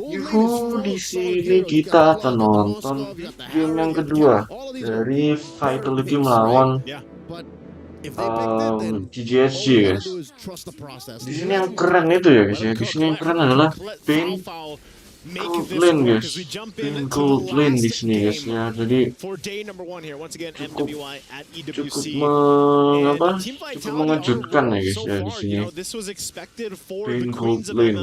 Yuhu, di sini kita akan nonton game yang kedua dari Vitality melawan GGSG, guys. Di sini yang keren itu ya, guys ya. Di sini yang keren adalah Pain Gold Lane, guys. Pain Gold Lane di sini, guys ya. Jadi cukup cukup mengapa? Cukup mengejutkan ya, guys ya di sini. Pain Gold Lane.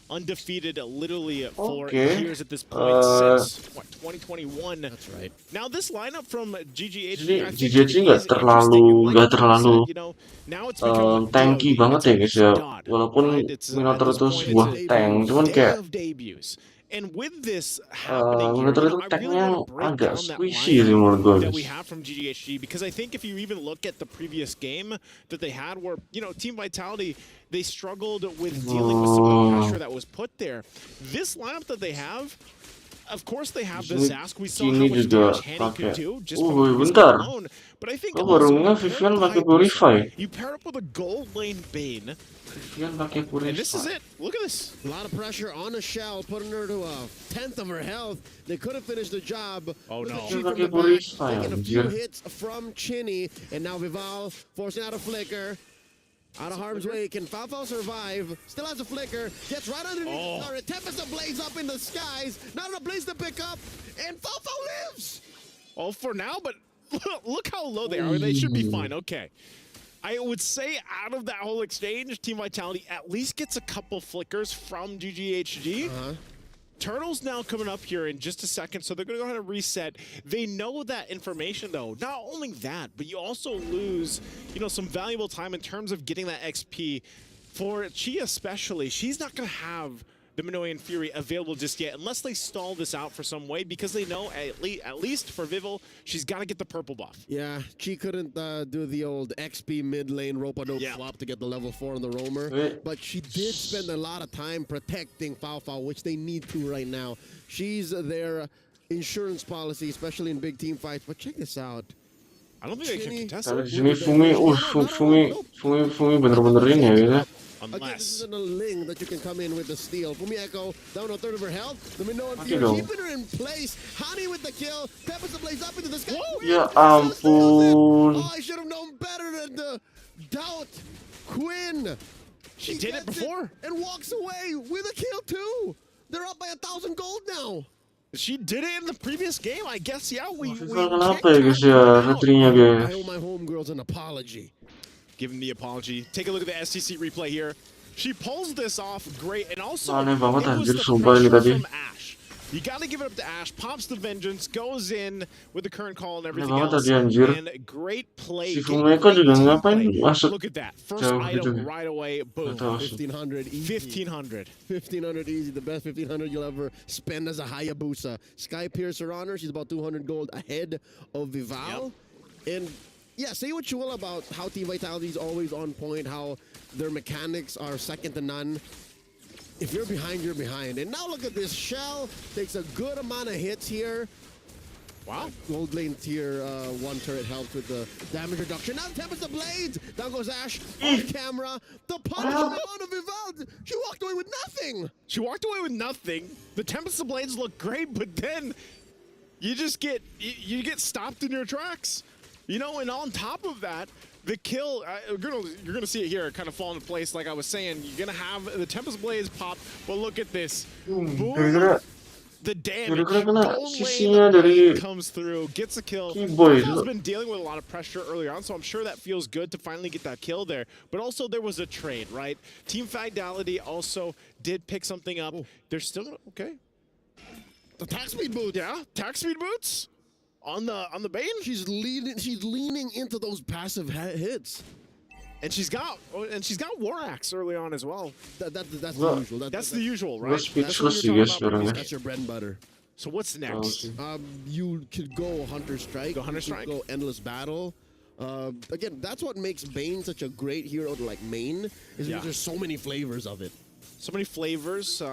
Undefeated literally for Okay. years at this point since what 2021. That's right. Now this lineup from GGHG, I think GGHG nggak terlalu tanky banget ya, guys ya. Walaupun Minotaur itu sebuah tank, cuman kayak and with this happening here, Minotaur itu I really tanknya want to break agak down that squishy sih menurut gue, that we guys. have from GGHG, because I think if you even look at the previous game that they had, where Team Vitality, they struggled with dealing with some of the pressure that was put there. This lineup that they have, of course they have the Zask. We saw how much damage Hanny could do just from his alone. But I think also Vivian pakai Purify. you pair up with a gold lane Bane, Vivian pakai Purify. and this is it. Look at this. A lot of pressure on a shell, putting her to a 10th of her health. They could have finished the job. Oh no. Taking a few hits from Chinny, and now Vival forcing out a flicker. Out of harm's way, can Falfal survive? Still has a flicker, gets right underneath the turret. Tempest ablaze up in the skies, not a blaze to pick up, and Falfal lives! Oh, for now, but look how low they are. They should be fine. Okay. I would say out of that whole exchange, Team Vitality at least gets a couple flickers from GGHG. Turtle's now coming up here in just a second, so they're going to go ahead and reset. They know that information, though. Not only that, but you also lose, some valuable time in terms of getting that XP. For Chi especially, she's not going to have the Minoan Fury available just yet, unless they stall this out for some way, because they know, at least for Vival, she's got to get the purple buff. Yeah, she couldn't do the old XP mid lane rope-a-dope flop to get the level 4 on the roamer, but she did spend a lot of time protecting Falfal, which they need to right now. She's their insurance policy, especially in big team fights, but check this out. I don't think they can contest Di it. sini Fumi bener-bener ini ya, guys. Again, this isn't a Ling that you can come in with the steal. Fumi Echo down a third of her health. The Minoan Fury keeping her in place. Hani with the kill. Tempest ablaze up into the sky. Ya ampun. Oh, I should have known better than to doubt Quinn. She did it before. And walks away with a kill too. They're up by 1,000 gold now. She did it in the previous game, I guess. Yeah, we Kenapa ya, guys ya, retrinya, guys. I owe my homegirls an apology. Give him the apology. Take a look at the STC replay here. She pulls this off great, and also Aneh banget it was anjir, the sumpah ini pressure tadi. from Ashe. You got to give it up to Ashe. Pops the vengeance, goes in with the current call and everything banget else. tadi, anjir. And great play. Si Fumeka juga ngapain masuk Look at that. First jauh item gitu. right away. Boom. 1,500 easy. 1,500. 1,500 easy. The best 1,500 you'll ever spend as a Hayabusa. Sky Piercer on her. She's about 200 gold ahead of Vival. And yeah, say what you will about how Team Vitality is always on point, how their mechanics are second to none. If you're behind, you're behind. And now look at this. Shell takes a good amount of hits here. Wow. Gold lane tier 1 turret helps with the damage reduction. Now Tempest the Blades. Down goes Ashe on camera. The punishment on Vival. She walked away with nothing. She walked away with nothing. The Tempest of Blades look great, but then you just get stopped in your tracks. And on top of that, the kill, you're gonna see it here, kind of fall into place. Like I was saying, you're gonna have the Tempest Blaze pop, but look at this. Boom. The damage. Comes through, gets a kill. Falfal's been dealing with a lot of pressure early on, so I'm sure that feels good to finally get that kill there. But also there was a trade, right? Team Vitality also did pick something up. They're still gonna, okay. The attack speed boots. Yeah, attack speed boots. On the Bane, she's leaning into those passive hits, and she's got War Axe early on as well. That's the usual. That's the usual, right? That's your bread and butter. So what's next? You could go Hunter Strike. Go Endless Battle. Again, that's what makes Bane such a great hero to main. Is because there's so many flavors of it. So many flavors,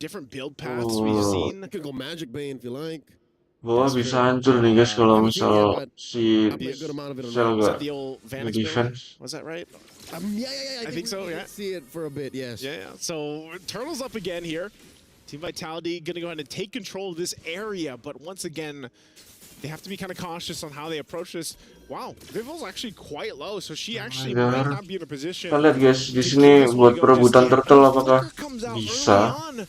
different build paths we've seen. You could go Magic Bane if you like. Bawah bisa hancur nih, guys, kalau misal si Shell gak defense. Was that right? Yeah. I think so, yeah. See it for a bit, yes. Yeah. So Turtle's up again here. Team Vitality going to go ahead and take control of this area, but once again, they have to be kind of cautious on how they approach this. Wow, Vival's actually quite low, so she actually might not be in a position. Kita lihat guys, di to sini kill this buat one. perebutan turtle apakah Flicker comes out bisa? early on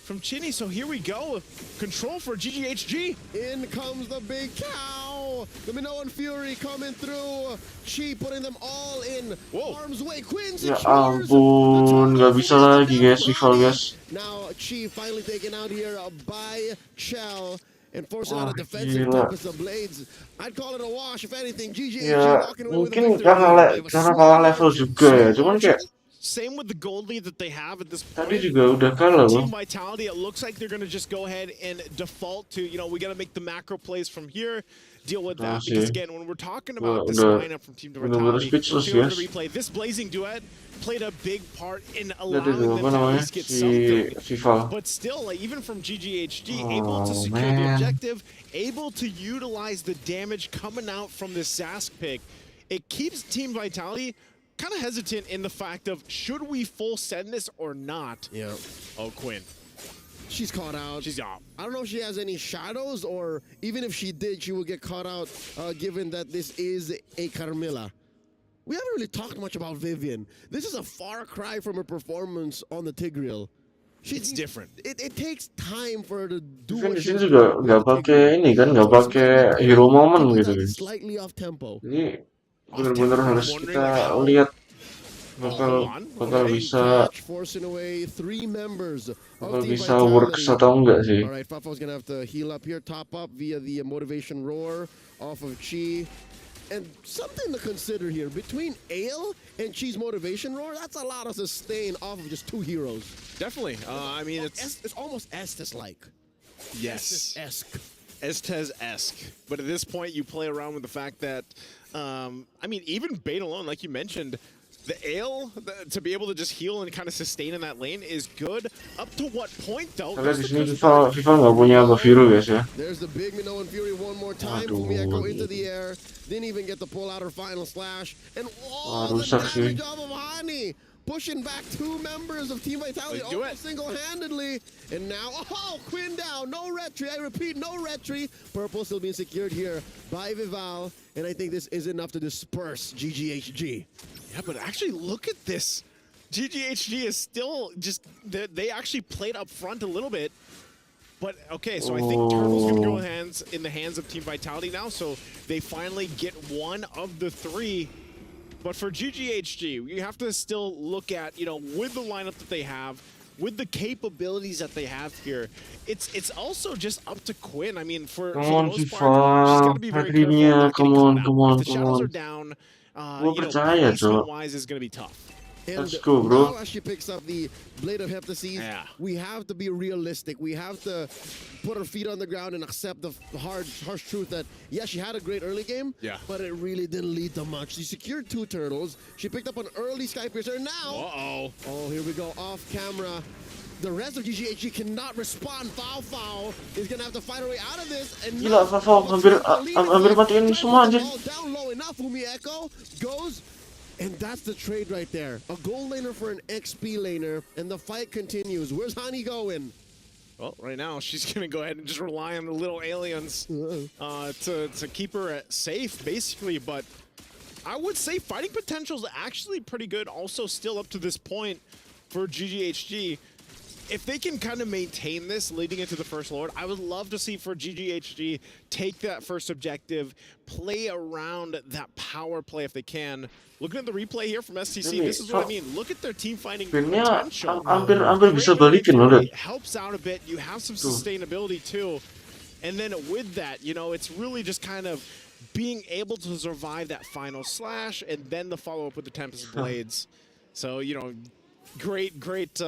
from Chinny, so here we go. Control for GGHG. In comes the big cow. The Minoan Fury coming through. Chi putting them all in harm's way. Quinn Ya secures ampun, nggak bisa lagi guys, rival guys. Now Chi finally taken out here by Shell and forcing out a Wah, defensive gila. Tempest of Blades. I'd call it a wash if anything. GGHG Ya walking away with a mungkin victory. karena kalah level juga ya, cuman kayak Same with the gold lead that they have at this tadi point. juga udah kalah loh. Team Vitality, it looks like they're going to just go ahead and default to, you know, we got to make the macro plays from here, deal with that. Because again, when we're talking about this lineup from Team Vitality, replay, this Blazing Duet played a big part in allowing them to at least get something. But still, like, even from GGHG, able to secure the objective, able to utilize the damage coming out from this Zask pick, it keeps Team Vitality kind of hesitant in the fact of, should we full send this or not? Yeah. Oh, Quinn. She's caught out. She's out. I don't know if she has any shadows, or even if she did, she would get caught out, given that this is a Carmilla. We haven't really talked much about Vivian. This is a far cry from her performance on the Tigreal. It's different. It takes time for her to do Kan what di she sini juga nggak pakai ini kan, nggak pakai hero moment gitu guys. Slightly off tempo. Jadi benar-benar harus kita lihat bakal bisa works atau enggak sih. Alright, Fafo's gonna have to heal up here, top up via the motivation roar off of Chi. And something to consider here, between Ale and Chi's motivation roar, that's a lot of sustain off of just two heroes. Definitely. I mean, it's almost Estes-like. Yes. Estes-esque. Estes-esque. But at this point, you play around with the fact that, I mean, even Bane alone, like you mentioned, the Ale, to be able to just heal and kind of sustain in that lane is good. Up to what point, though? Karena di sini FIFA nggak punya Baviru guys ya. There's the big Minoan Fury one more time. Fumieko into the air. Didn't even get to pull out her final slash. And the damage of Hani. Pushing back two members of Team Vitality almost single-handedly. And now, Quinn down. No retry. I repeat, no retry. Purple still being secured here by Vival. And I think this is enough to disperse GGHG. Yeah, but actually, look at this. GGHG is still just, they actually played up front a little bit. But, okay, so I think Turtle's going to go in the hands of Team Vitality now. So they finally get one of the three. But for GGHG, you have to still look at, you know, with the lineup that they have, with the capabilities that they have here, it's also just up to Quinn. I mean, for the most part, she's got to be very careful. Come on. If the shadows are down, you know, placement-wise is going to be tough. Let's go, bro. Now as she picks up the Blade of Heptases, we have to be realistic. We have to put our feet on the ground and accept the harsh truth that, yeah, she had a great early game, but it really didn't lead to much. She secured two turtles. She picked up an early Sky Piercer. Now, oh, here we go, off camera. The rest of GGHG cannot respond. Foul is gonna have to find her way out of this. And gila, Foul hampir matiin semua anjir. Down low enough. Fumieko goes. And that's the trade right there. A gold laner for an XP laner, and the fight continues. Where's Hani going? Well, right now, she's going to go ahead and just rely on the little aliens to keep her safe, basically. But I would say fighting potential is actually pretty good. Also, still up to this point for GGHG. If they can kind of maintain this leading into the First Lord, I would love to see for GGHG take that first objective, play around that power play if they can. Looking at the replay here from STC, this is what I mean. Look at their team fighting potential. Hampir bisa balikin loh. It helps out a bit. You have some sustainability too. And then with that, you know, it's really just kind of being able to survive that final slash and then the follow-up with the Tempest Blades. So, you know, great.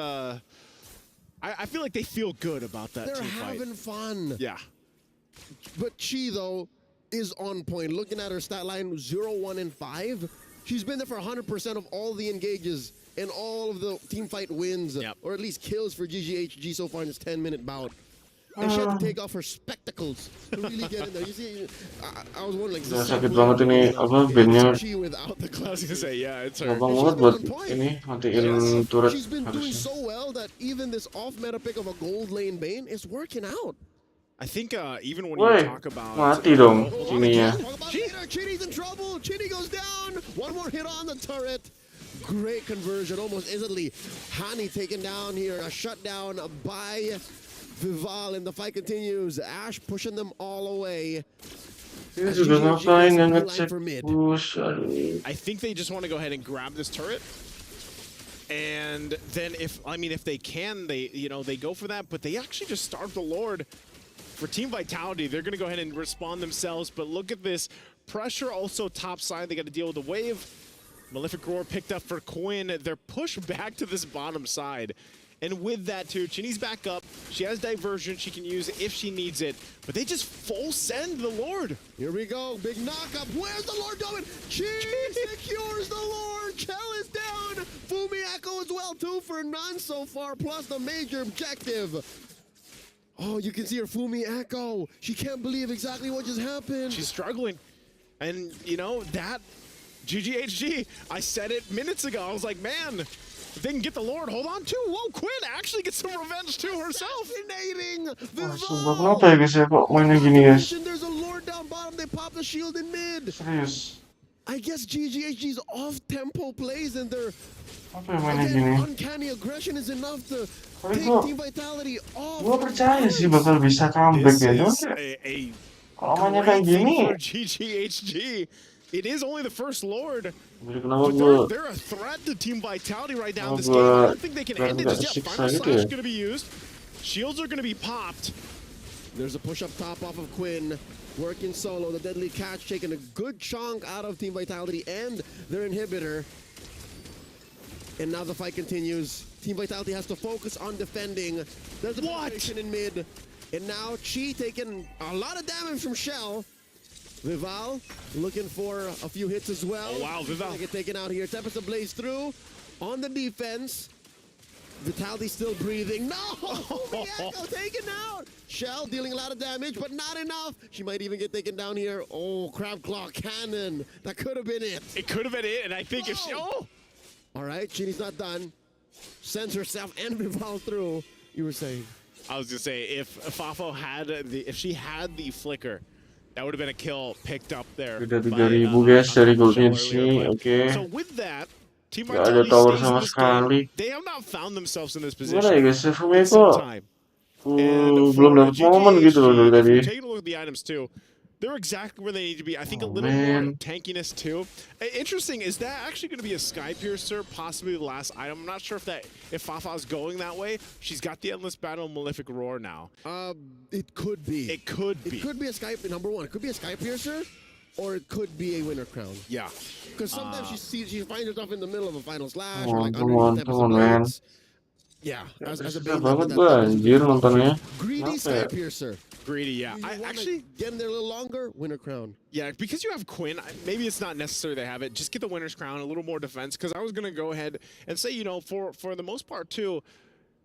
I feel like they feel good about that team fight. They're having fun. Yeah. But Chi, though, is on point. Looking at her stat line, 0, 1, and 5. She's been there for 100% of all the engages and all of the team fight wins, or at least kills for GGHG so far in this 10-minute bout. and she had to take off her spectacles to really get in there. You see, I was wondering, like, Udah sakit banget ini apa bandnya. she without the I was glasses. gonna say, yeah, it's her. Gampang And banget she's buat been on point. ini matiin turret She's been doing harusnya. so well that even this off-meta pick of a gold lane Bane is working out. I think even when Woi, you talk about mati dong Chininya. Chini's in trouble. Chini goes down. One more hit on the turret. Great conversion, almost instantly. Hani taken down here. A shutdown by Vival, and the fight continues. Ash pushing them all away. Dia As juga GGG ngapain gets nggak the ngecek line for mid. push, aduh. I think they just want to go ahead and grab this turret. And then if they can, they go for that, but they actually just starve the Lord. For Team Vitality, they're going to go ahead and respond themselves, but look at this. Pressure also top side, they got to deal with the wave. Malefic Roar picked up for Quinn. They're pushed back to this bottom side. And with that too, Chini's back up. She has diversion she can use if she needs it, but they just full send the Lord. Here we go, big knockup. Where's the Lord going? Chi secures the Lord. Chell is down. Fumi Echo as well, 2 for none so far, plus the major objective. Oh, you can see her Fumi Echo. She can't believe exactly what just happened. She's struggling. And that GGHG, I said it minutes ago. I was like, man, if they can get the Lord, hold on too. Whoa, Quinn actually gets some revenge too herself. Fascinating. Wah, sumpah kenapa ya guys ya kok mainnya gini guys? There's a Lord down bottom. They pop the shield in mid. Serius. I guess GGHG's off-tempo plays and their Apa yang mainnya gini? uncanny aggression is enough to Tapi take gua Team Vitality off. percaya sih bakal bisa comeback This ya. Cuman is kayak a kalau mainnya kayak great thing gini, for GGHG. It is only the first Lord, jadi kenapa but gue they're a threat to Team Vitality right now in this Kenapa game. I gua don't think they can end it nggak just yet. kesiksa Final gitu Slash ya? is going to be used. Shields are going to be popped. There's a push up top off of Quinn, working solo. The deadly catch taking a good chunk out of Team Vitality and their inhibitor. And now the fight continues. Team Vitality has to focus on defending. There's a penetration in mid. And now Chi taking a lot of damage from Shell. Vival looking for a few hits as well. Oh, wow, Vival. Gonna get taken out here. Tempest Blaze through on the defense. Vitality still breathing. No! Echo taken out! Shell dealing a lot of damage, but not enough. She might even get taken down here. Oh, Crab Claw Cannon. That could have been it. It could have been it, and I think if she... Oh! All right, Chini's not done. Sends herself and Vival through. You were saying? I was gonna say, if Fafo had if she had the flicker, that would have been a kill picked up there. udah by, 3000 guys dari goldnya di Shell earlier, sini. but- Oke. So with that, Team Nggak ada Vitality tower stays in sama this sekali. game. They have not found themselves in this Gimana ya position guys? Fumi in some kok time. And belum for dapat momen gitu loh dari GGHG, tadi. if you take a look at the items too, they're exactly where they need to be. I think a little more man. tankiness too. Interesting, is that actually going to be a Sky Piercer, possibly the last item? I'm not sure if Fafa's going that way. She's got the Endless Battle Malefic Roar now. It could be. It could be. It could be a Sky, number one. It could be a Sky Piercer, or it could be a Winter Crown. Yeah. Because sometimes she finds herself in the middle of a Final Slash, Oh, or like come underneath on, Tempest man. Blades. Yeah, as a Susah base banget that- gua that- anjir nontonnya. Greedy Kenapa Sky ya? Piercer. Greedy, yeah. You I wanna actually, get in there a little longer, Winter Crown. yeah, because you have Quinn, maybe it's not necessary to have it. Just get the Winner's Crown, a little more defense. Because I was going to go ahead and say, for the most part, too,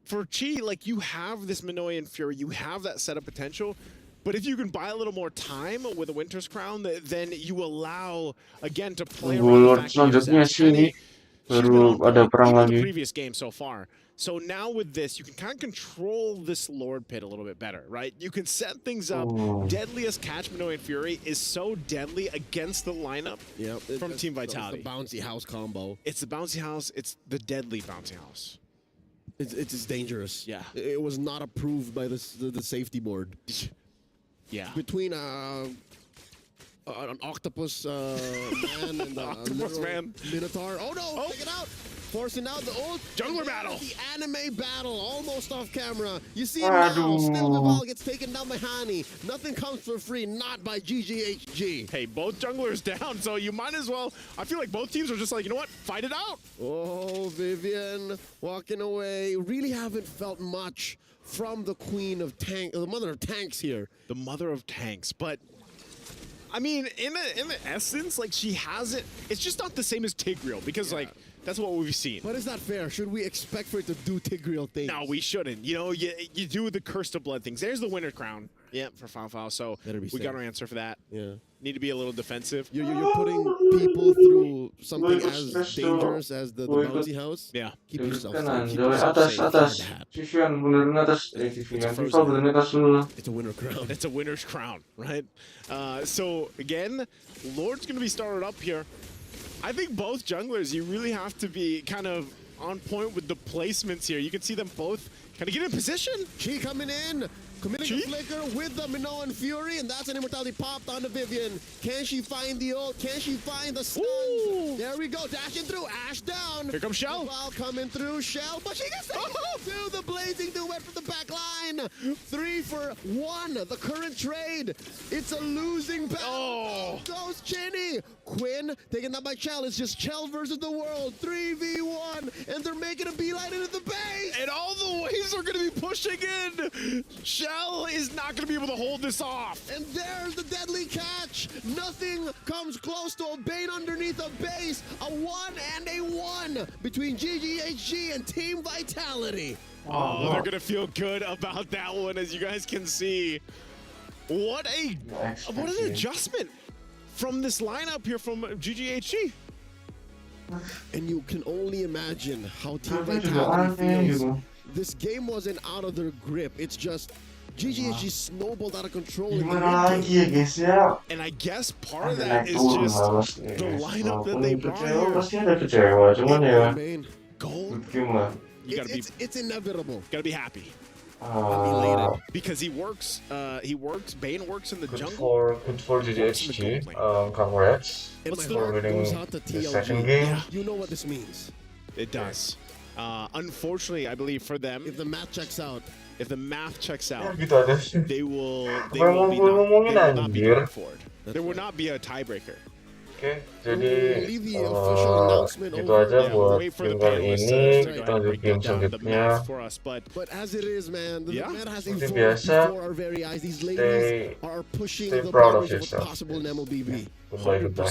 for Chi, like, you have this Minoan Fury, you have that setup potential. But if you can buy a little more time with a Winter's Crown, then you allow, again, to play around the Lord fact that selanjutnya Ash sih ini Kenny, she's been baru on ada point, perang even the lagi. previous game so far. So now with this, you can kind of control this Lord Pit a little bit better, right? You can set things up. Oh. Deadliest Catch Minoan Fury is so deadly against the lineup from Team Vitality. It's the bouncy house combo. It's the bouncy house. It's the deadly bouncy house. It's dangerous. Yeah. It was not approved by the safety board. Yeah. Between an octopus man and a Octopus literal man. minotaur. Oh no! Oh. Take it out. Forcing out the old Jungler battle. The anime battle, almost off camera. You see it now. Still Vival gets taken down by Hani. Nothing comes for free, not by GGHG. Hey, both junglers down, so you might as well. I feel like both teams are just like, you know what? Fight it out. Oh, Vivian walking away. Really haven't felt much from the queen of tank, the mother of tanks here. The mother of tanks, but I mean, in the essence, like she has it. It's just not the same as Tigreal because like That's what we've seen. But it's not fair. Should we expect for it to do Tigreal things? No, we shouldn't. You know, you do the Curse of Blood things. There's the winner crown. Yeah, for Fao. So Better be we got safe. our answer for that. Yeah. Need to be a little defensive. You're putting people through something as dangerous as the bouncy house. Yeah. Keep yourself Kanan, safe. Keep dari yourself atas, safe. atas. Find that. Sisian, benerin atas. TV kan. FIFA benerin atas dulu lah. It's a winner crown. It's a winner's crown, right? So again, Lord's going to be started up here. I think both junglers, you really have to be kind of on point with the placements here. You can see them both kind of get in position. Chi coming in, committing Chi? a flicker with the Minoan Fury, and that's an immortality popped onto Vivian. Can she find the ult? Can she find the stun? Ooh. There we go, dashing through, Ash down. Here comes Shell. While coming through, Shell, but she gets through the blazing duet from the back line. 3 for 1, the current trade. It's a losing battle. Oh. Goes Chinny. Quinn taken down by Chell. It's just Chell versus the world. 3v1, and they're making a beeline into the base. And all the waves are going to be pushing in. Shell is not going to be able to hold this off. And there's the deadly catch. Nothing comes close to a Bane underneath a base. A 1 and a 1 between Gghg and Team Vitality. Oh, they're going to feel good about that one, as you guys can see. What an adjustment from this lineup here from Gghg. And you can only imagine how Team Tapi juga Vitality aneh feels. gitu. This game wasn't out of their grip. It's just Gghg snowballed out of control. in the Gimana mid lagi ya guys ya? And I guess part of Ada that naik is turun just lah pasti the guys. lineup that Walaupun they brought kecewa here. pasti ada kecewa, cuman ya Bane. Gold. good game lah. You gotta be It's inevitable. be happy Ah, because he works. Bane works in the good jungle. for GGHG. Congrats And What's my the- heart for winning goes out to the TLG. second game. You know what this means. It does. Unfortunately, I believe for them, If the math checks out, if the math checks Ya out, gitu aja sih. they will Apa be yang mau ngomongin, they will not be anjir? going forward. There will not be a tiebreaker. Oke, we'll jadi leave the official announcement gitu over. aja Yeah, buat wait for the game kali panelists ini. to Kita go ahead and lanjut break game down the selanjutnya. math for us, but But as it is, man, the Yeah. math has Seperti evolved biasa, before our very eyes. These ladies stay- are pushing stay the proud of boundaries of what's yourself. possible in Mlbb. Goodbye, goodbye.